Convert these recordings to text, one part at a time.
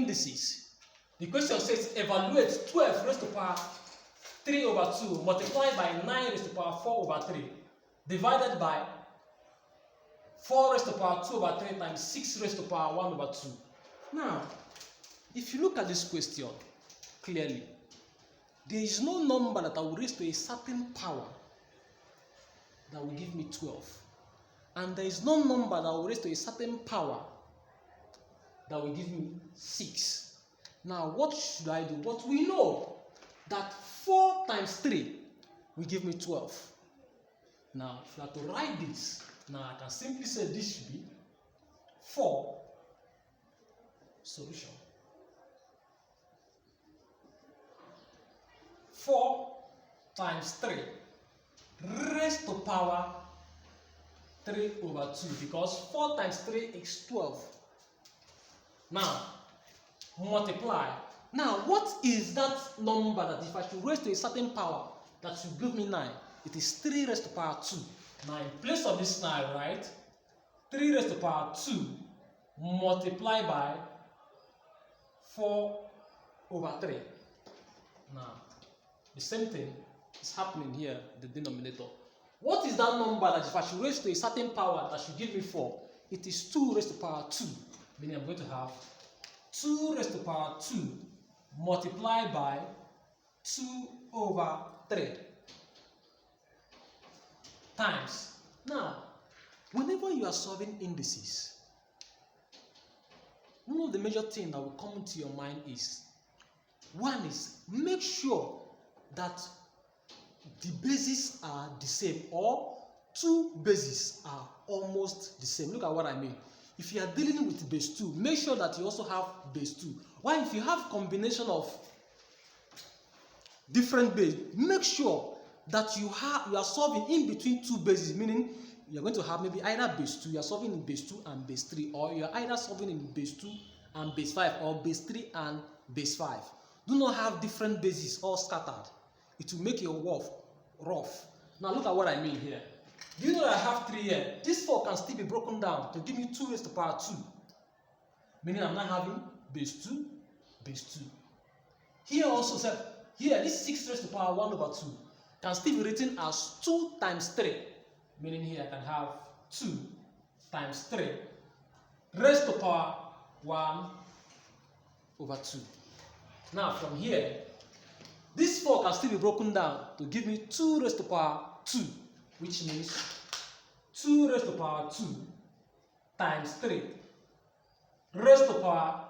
indices. The question says evaluate 12 raised to power 3 over 2 multiplied by 9 raised to power 4 over 3 divided by 4 raised to power 2 over 3 times 6 raised to power 1 over 2. Now, if you look at this question clearly, there is no number that I will raise to a certain power that will give me 12. And there is no number that will raise to a certain power that will give me 6. Now, what should I do? But we know that 4 times 3 will give me 12. Now, if you have to write this, now I can simply say this should be 4 solution. 4 times 3 raised to power 3 over 2 because 4 times 3 is 12. Now, multiply. Now, what is that number that if I should raise to a certain power that should give me 9? It is 3 raised to power 2. Now, in place of this 9, right? 3 raised to power 2 multiplied by 4 over 3. Now, the same thing is happening here, the denominator. What is that number that if I should raise to a certain power that should give me 4? It is 2 raised to power 2. Meaning I'm going to have 2 raised to power 2 multiplied by 2 over 3 times. Now, whenever you are solving indices, one of the major things that will come into your mind is, one is make sure that the bases are the same or 2 bases are almost the same. Look at what I mean. If you are dealing with base 2, make sure that you also have base 2. Why? If you have combination of different bases, make sure that you are solving in between 2 bases, meaning you're going to have maybe either base 2, you're solving in base 2 and base 3, or you're either solving in base 2 and base 5, or base 3 and base 5. Do not have different bases all scattered. It will make your work rough. Now look at what I mean here. Do you know that I have 3 here? This 4 can still be broken down to give me 2 raised to power 2. Meaning I'm not having base 2, base 2. Here also, here this 6 raised to power 1 over 2 can still be written as 2 times 3. Meaning here I can have 2 times 3 raised to power 1 over 2. Now from here, this 4 can still be broken down to give me 2 raised to power 2, which means 2 raised to power 2 times 3 raised to power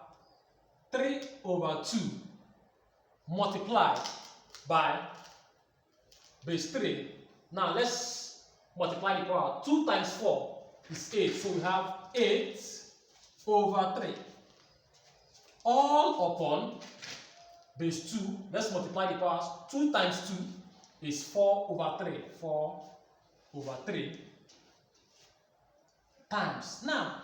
3 over 2 multiplied by base 3. Now let's multiply the power. 2 times 4 is 8. So we have 8 over 3. All upon base 2. Let's multiply the powers. 2 times 2 is 4 over 3. 4 over 3 times. Now,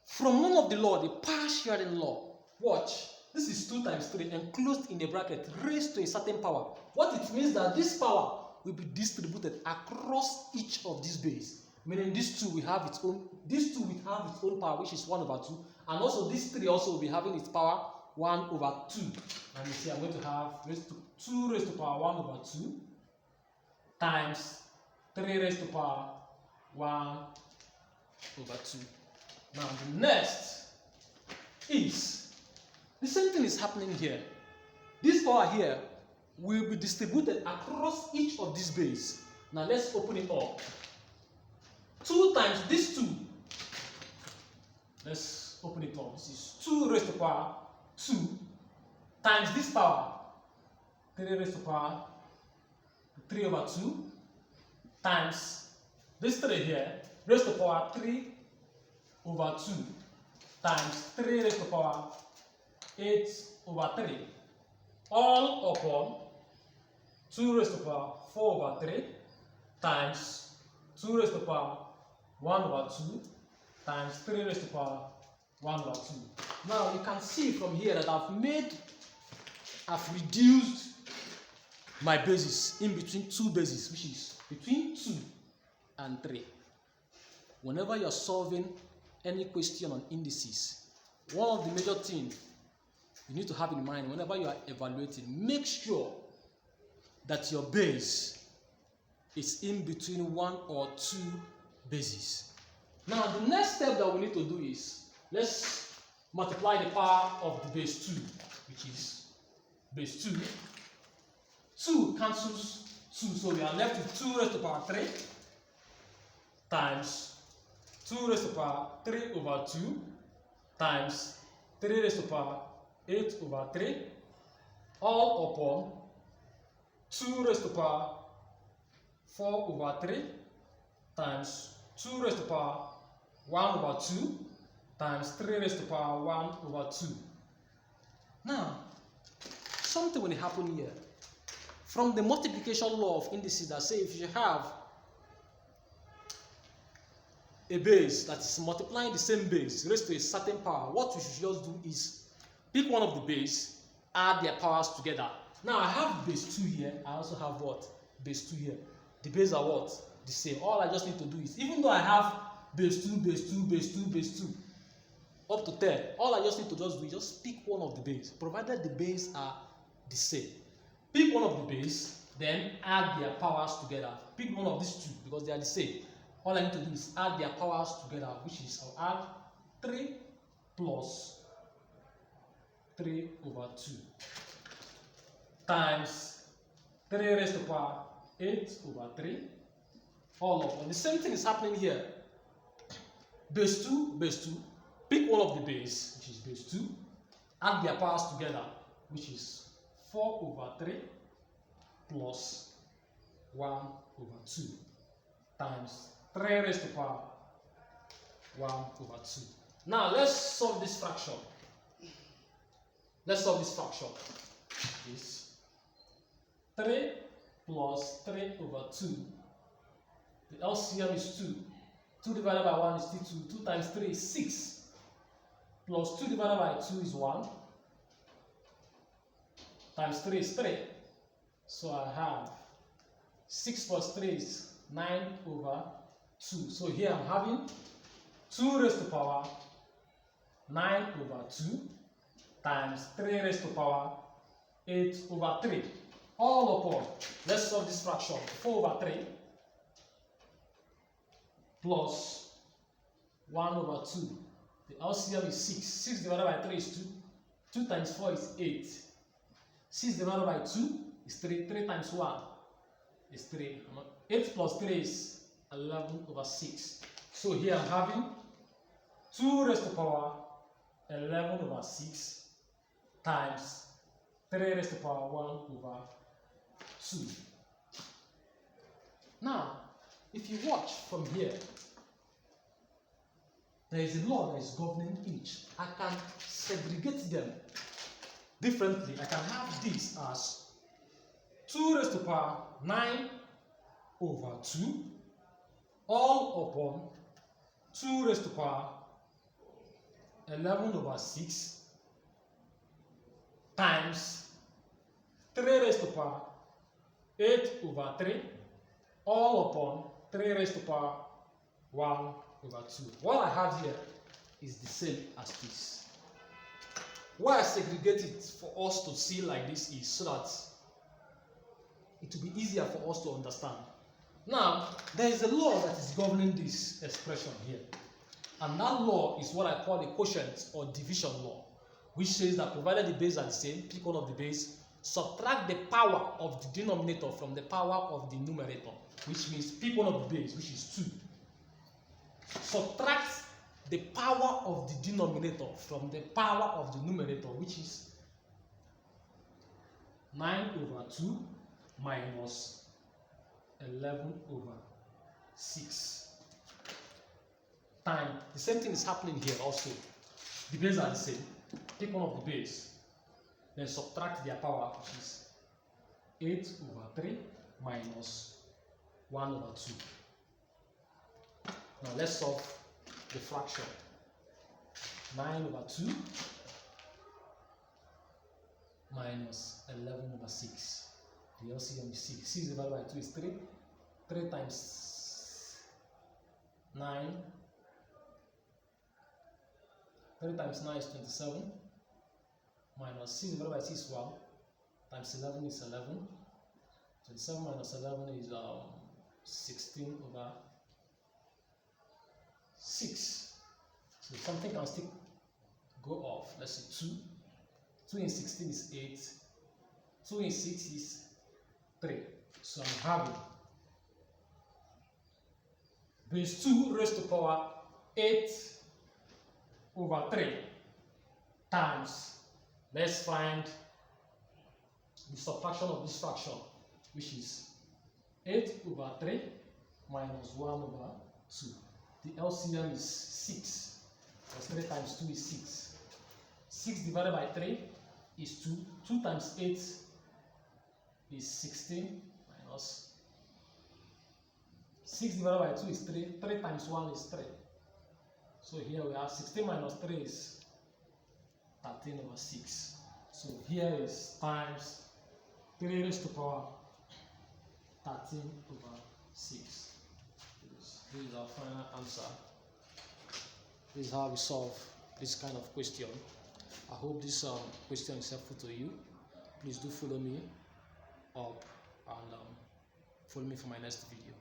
from one of the law, the power sharing law, watch. This is 2 times 3 enclosed in a bracket raised to a certain power. What it means that this power will be distributed across each of these bases. Meaning these 2 will have its own, these 2 will have its own power, which is 1 over 2, and also this 3 also will be having its power 1 over 2. And you see I'm going to have 2 raised to power 1 over 2 times 3 raised to power 1 over 2. Now the next is, the same thing is happening here. This power here will be distributed across each of these bases. Now let's open it up. 2 times this 2. Let's open it up. This is 2 raised to power 2 times this power 3 raised to power 3 over 2 times this 3 here raised to power 3 over 2 times 3 raised to power 8 over 3 all upon 2 raised to power 4 over 3 times 2 raised to power 1 over 2 times 3 raised to power 1 over 2. Now you can see from here that I've reduced my bases in between 2 bases, which is between 2 and 3. Whenever you're solving any question on indices, one of the major things you need to have in mind whenever you are evaluating, make sure that your base is in between 1 or 2 bases. Now, the next step that we need to do is, let's multiply the power of the base 2, which is base 2. 2 cancels 2, so we are left with 2 raised to the power 3 times 2 raised to the power 3 over 2 times 3 raised to the power 8 over 3, all upon 2 raised to the power 4 over 3 times 2 raised to the power 1 over 2 times 3 raised to the power 1 over 2. Now, something will happen here. From the multiplication law of indices that say if you have a base that is multiplying the same base raised to a certain power, what we should just do is pick one of the base, add their powers together. Now I have base 2 here, I also have what? Base 2 here. The base are what? The same. All I just need to do is, even though I have base 2, base 2, base 2, base 2, up to 10, all I just need to just do is just pick one of the base, provided the base are the same. Pick one of the base, then add their powers together. Pick one of these two because they are the same. All I need to do is add their powers together, which is I'll add 3 plus 3 over 2 times 3 raised to the power 8 over 3, all of them. The same thing is happening here. Base 2, pick one of the base, which is base 2, add their powers together, which is 4 over 3 plus 1 over 2 times 3 raised to the power 1 over 2. Now let's solve this fraction. Let's solve this fraction. This 3 plus 3 over 2. The LCM is 2. 2 divided by 1 is still 2. 2 times 3 is 6. Plus 2 divided by 2 is 1. Times 3 is 3. So I have 6 plus 3 is 9 over 2. So here I'm having 2 raised to the power 9 over 2 times 3 raised to the power 8 over 3. All upon, let's solve this fraction, 4 over 3 plus 1 over 2. The LCM is 6. 6 divided by 3 is 2. 2 times 4 is 8. 6 divided by 2 is 3. 3 times 1 is 3. 8 plus 3 is 11 over 6. So here I'm having 2 raised to the power 11 over 6 times 3 raised to the power 1 over 2. Now, if you watch from here, there is a law that is governing each. I can segregate them differently. I can have this as 2 raised to the power 9 over 2 all upon 2 raised to the power 11 over 6 times 3 raised to the power 8 over 3 all upon 3 raised to the power 1 over 2. What I have here is the same as this. Why I segregate it for us to see like this is so that it will be easier for us to understand. Now, there is a law that is governing this expression here. And that law is what I call the quotient or division law, which says that provided the bases are the same, pick one of the base, subtract the power of the denominator from the power of the numerator, which means pick one of the base, which is 2. Subtract the power of the denominator from the power of the numerator, which is 9 over 2 minus 11 over 6. Time. The same thing is happening here also. The bases are the same. Take one of the base, then subtract their power, which is 8 over 3 minus 1 over 2. Now let's solve the fraction. 9 over 2 minus 11 over 6. The LCM is 6. 6 divided by 2 is 3. 3 times 9 3 times 9 is 27, minus 6 divided by 6 is 1, times 11 is 11. 27 minus 11 is 16 over 6. So something can still go off. Let's say 2. 2 in 16 is 8. 2 in 6 is 3. So I'm having base 2 raised to power 8 over 3 times, let's find the subtraction of this fraction, which is 8 over 3 minus 1 over 2. The LCM is 6, because 3 times 2 is 6. 6 divided by 3 is 2. 2 times 8 is 16, minus 6 divided by 2 is 3. 3 times 1 is 3. So here we have 16 minus 3 is 13 over 6. So here is times 3 raised to power 13 over 6. This is our final answer. This is how we solve this kind of question. I hope this question is helpful to you. Please do follow me up and follow me for my next video.